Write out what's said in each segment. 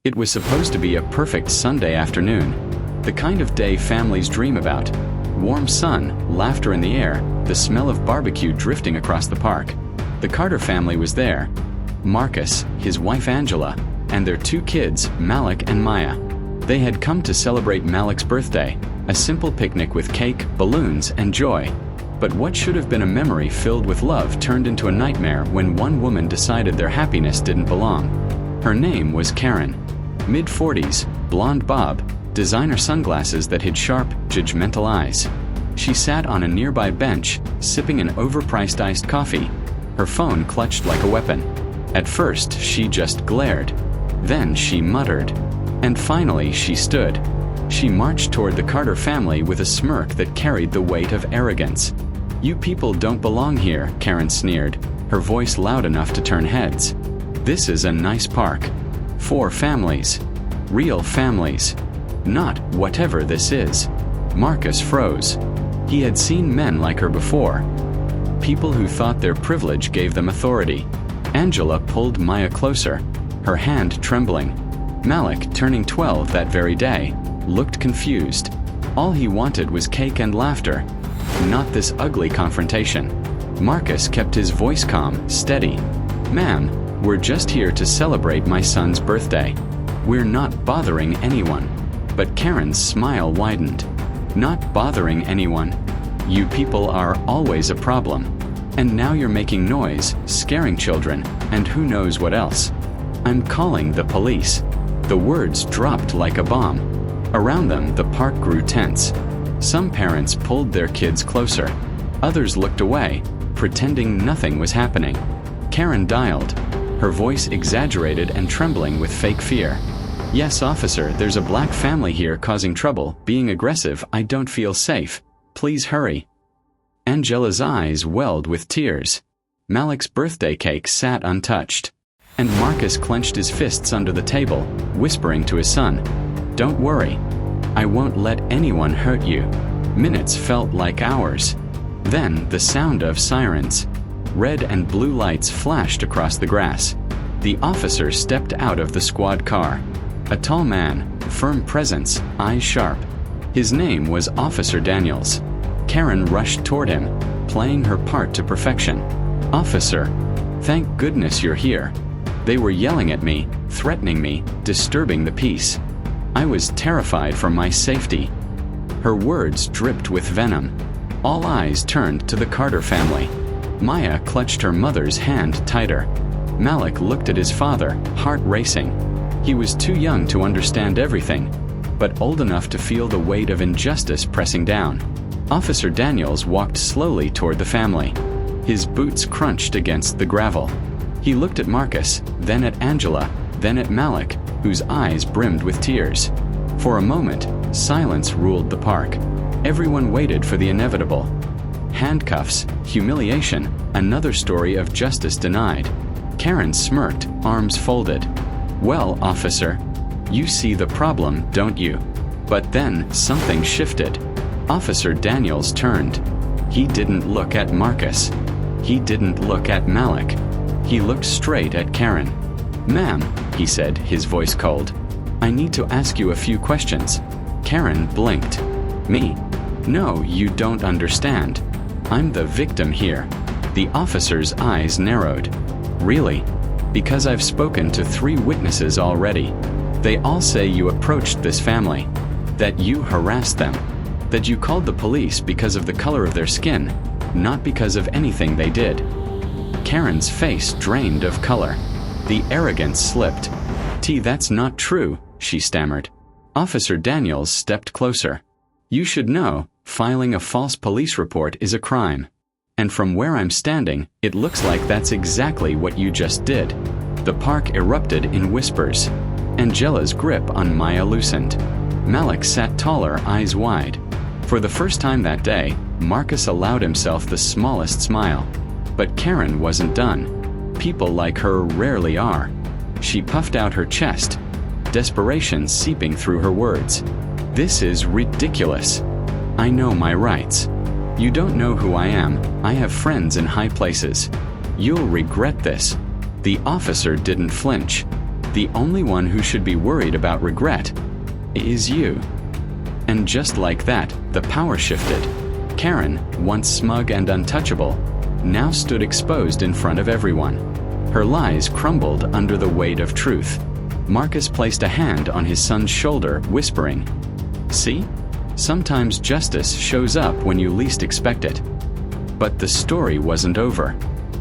It was supposed to be a perfect Sunday afternoon, the kind of day families dream about. Warm sun, laughter in the air, the smell of barbecue drifting across the park. The Carter family was there. Marcus, his wife Angela, and their two kids, Malik and Maya. They had come to celebrate Malik's birthday, a simple picnic with cake, balloons, and joy. But what should have been a memory filled with love turned into a nightmare when one woman decided their happiness didn't belong. Her name was Karen. Mid-40s, blonde bob, designer sunglasses that hid sharp, judgmental eyes. She sat on a nearby bench, sipping an overpriced iced coffee, her phone clutched like a weapon. At first, she just glared. Then she muttered. And finally, she stood. She marched toward the Carter family with a smirk that carried the weight of arrogance. "You people don't belong here," Karen sneered, her voice loud enough to turn heads. "This is a nice park. For families. Real families. Not whatever this is." Marcus froze. He had seen men like her before. People who thought their privilege gave them authority. Angela pulled Maya closer, her hand trembling. Malik, turning 12 that very day, looked confused. All he wanted was cake and laughter, not this ugly confrontation. Marcus kept his voice calm, steady. "Ma'am, we're just here to celebrate my son's birthday. We're not bothering anyone." But Karen's smile widened. "Not bothering anyone? You people are always a problem. And now you're making noise, scaring children, and who knows what else. I'm calling the police." The words dropped like a bomb. Around them, the park grew tense. Some parents pulled their kids closer. Others looked away, pretending nothing was happening. Karen dialed, her voice exaggerated and trembling with fake fear. "Yes, officer, there's a black family here causing trouble, being aggressive. I don't feel safe. Please hurry." Angela's eyes welled with tears. Malik's birthday cake sat untouched. And Marcus clenched his fists under the table, whispering to his son, "Don't worry. I won't let anyone hurt you." Minutes felt like hours. Then the sound of sirens. Red and blue lights flashed across the grass. The officer stepped out of the squad car. A tall man, firm presence, eyes sharp. His name was Officer Daniels. Karen rushed toward him, playing her part to perfection. "Officer, thank goodness you're here. They were yelling at me, threatening me, disturbing the peace. I was terrified for my safety." Her words dripped with venom. All eyes turned to the Carter family. Maya clutched her mother's hand tighter. Malik looked at his father, heart racing. He was too young to understand everything, but old enough to feel the weight of injustice pressing down. Officer Daniels walked slowly toward the family. His boots crunched against the gravel. He looked at Marcus, then at Angela, then at Malik, whose eyes brimmed with tears. For a moment, silence ruled the park. Everyone waited for the inevitable. Handcuffs, humiliation, another story of justice denied. Karen smirked, arms folded. "Well, officer, you see the problem, don't you?" But then something shifted. Officer Daniels turned. He didn't look at Marcus. He didn't look at Malik. He looked straight at Karen. "Ma'am," he said, his voice cold, "I need to ask you a few questions." Karen blinked. "Me? No, you don't understand. I'm the victim here." The officer's eyes narrowed. "Really? Because I've spoken to 3 witnesses already. They all say you approached this family, that you harassed them, that you called the police because of the color of their skin, not because of anything they did." Karen's face drained of color. The arrogance slipped. That's not true," she stammered. Officer Daniels stepped closer. "You should know, filing a false police report is a crime. And from where I'm standing, it looks like that's exactly what you just did." The park erupted in whispers. Angela's grip on Maya loosened. Malik sat taller, eyes wide. For the first time that day, Marcus allowed himself the smallest smile. But Karen wasn't done. People like her rarely are. She puffed out her chest, desperation seeping through her words. "This is ridiculous. I know my rights. You don't know who I am. I have friends in high places. You'll regret this." The officer didn't flinch. The only one who should be worried about regret is you." And just like that, the power shifted. Karen, once smug and untouchable, now stood exposed in front of everyone. Her lies crumbled under the weight of truth. Marcus placed a hand on his son's shoulder, whispering, "See? Sometimes justice shows up when you least expect it." But the story wasn't over.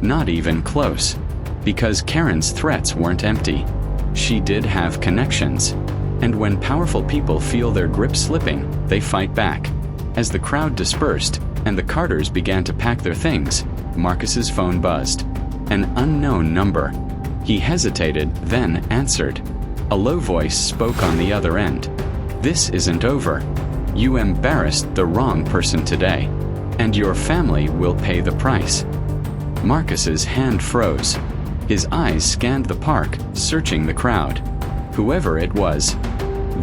Not even close. Because Karen's threats weren't empty. She did have connections. And when powerful people feel their grip slipping, they fight back. As the crowd dispersed and the Carters began to pack their things, Marcus's phone buzzed. An unknown number. He hesitated, then answered. A low voice spoke on the other end. "This isn't over. You embarrassed the wrong person today, and your family will pay the price." Marcus's hand froze. His eyes scanned the park, searching the crowd. Whoever it was,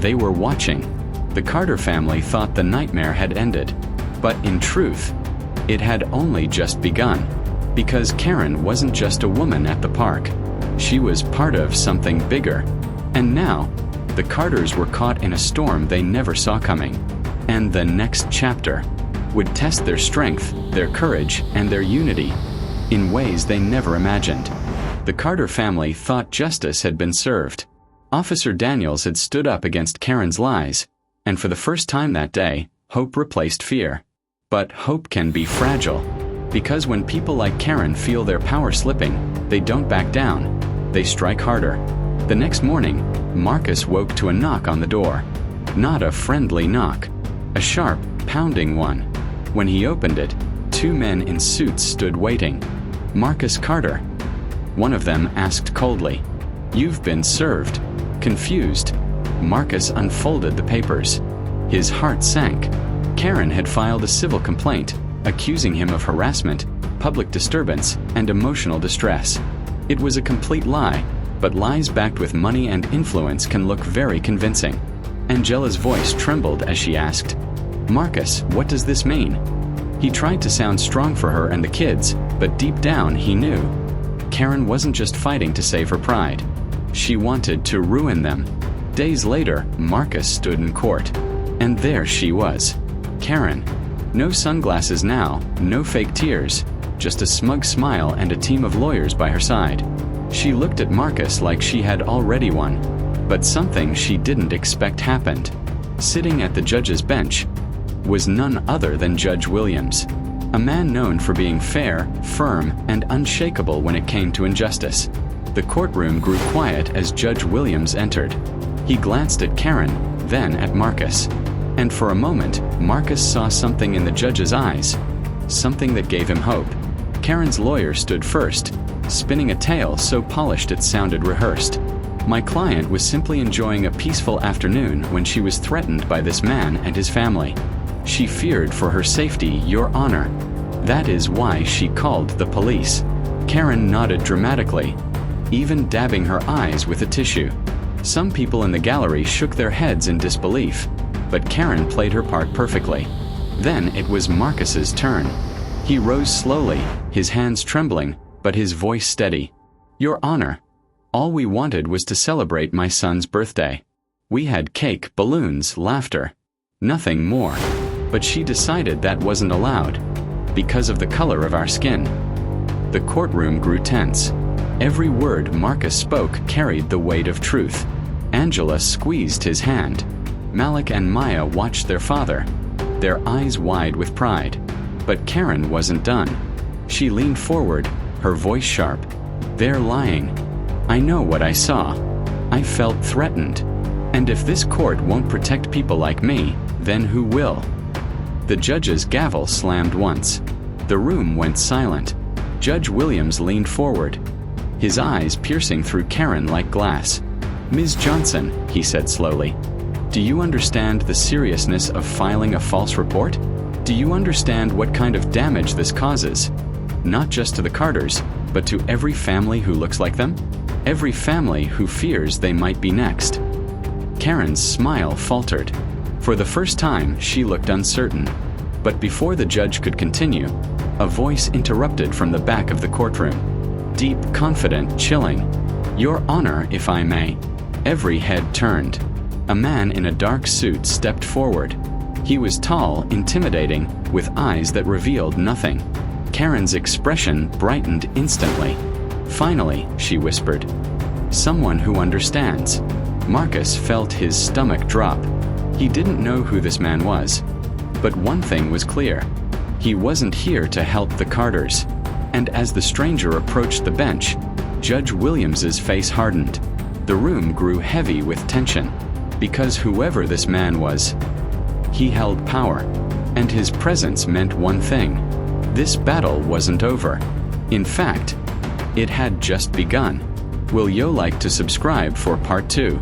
they were watching. The Carter family thought the nightmare had ended, but in truth, it had only just begun. Because Karen wasn't just a woman at the park. She was part of something bigger. And now, the Carters were caught in a storm they never saw coming. And the next chapter would test their strength, their courage, and their unity in ways they never imagined. The Carter family thought justice had been served. Officer Daniels had stood up against Karen's lies, and for the first time that day, hope replaced fear. But hope can be fragile, because when people like Karen feel their power slipping, they don't back down, they strike harder. The next morning, Marcus woke to a knock on the door. Not a friendly knock, a sharp, pounding one. When he opened it, two men in suits stood waiting. "Marcus Carter." One of them asked coldly, "You've been served." Confused, Marcus unfolded the papers. His heart sank. Karen had filed a civil complaint, accusing him of harassment, public disturbance, and emotional distress. It was a complete lie, but lies backed with money and influence can look very convincing. Angela's voice trembled as she asked, "Marcus, what does this mean?" He tried to sound strong for her and the kids, but deep down he knew. Karen wasn't just fighting to save her pride. She wanted to ruin them. Days later, Marcus stood in court. And there she was. Karen. No sunglasses now, no fake tears, just a smug smile and a team of lawyers by her side. She looked at Marcus like she had already won. But something she didn't expect happened. Sitting at the judge's bench was none other than Judge Williams, a man known for being fair, firm, and unshakable when it came to injustice. The courtroom grew quiet as Judge Williams entered. He glanced at Karen, then at Marcus. And for a moment, Marcus saw something in the judge's eyes, something that gave him hope. Karen's lawyer stood first, spinning a tale so polished it sounded rehearsed. "My client was simply enjoying a peaceful afternoon when she was threatened by this man and his family. She feared for her safety, Your Honor. That is why she called the police." Karen nodded dramatically, even dabbing her eyes with a tissue. Some people in the gallery shook their heads in disbelief, but Karen played her part perfectly. Then it was Marcus's turn. He rose slowly, his hands trembling, but his voice steady. "Your Honor, all we wanted was to celebrate my son's birthday. We had cake, balloons, laughter. Nothing more. But she decided that wasn't allowed, because of the color of our skin." The courtroom grew tense. Every word Marcus spoke carried the weight of truth. Angela squeezed his hand. Malik and Maya watched their father, their eyes wide with pride. But Karen wasn't done. She leaned forward, her voice sharp. "They're lying. I know what I saw. I felt threatened. And if this court won't protect people like me, then who will?" The judge's gavel slammed once. The room went silent. Judge Williams leaned forward, his eyes piercing through Karen like glass. "Ms. Johnson," he said slowly, "do you understand the seriousness of filing a false report? Do you understand what kind of damage this causes? Not just to the Carters, but to every family who looks like them? Every family who fears they might be next." Karen's smile faltered. For the first time, she looked uncertain. But before the judge could continue, a voice interrupted from the back of the courtroom. Deep, confident, chilling. "Your Honor, if I may." Every head turned. A man in a dark suit stepped forward. He was tall, intimidating, with eyes that revealed nothing. Karen's expression brightened instantly. "Finally," she whispered. "Someone who understands." Marcus felt his stomach drop. He didn't know who this man was. But one thing was clear. He wasn't here to help the Carters. And as the stranger approached the bench, Judge Williams's face hardened. The room grew heavy with tension, because whoever this man was, he held power, and his presence meant one thing. This battle wasn't over. In fact, it had just begun. Will you like to subscribe for part 2?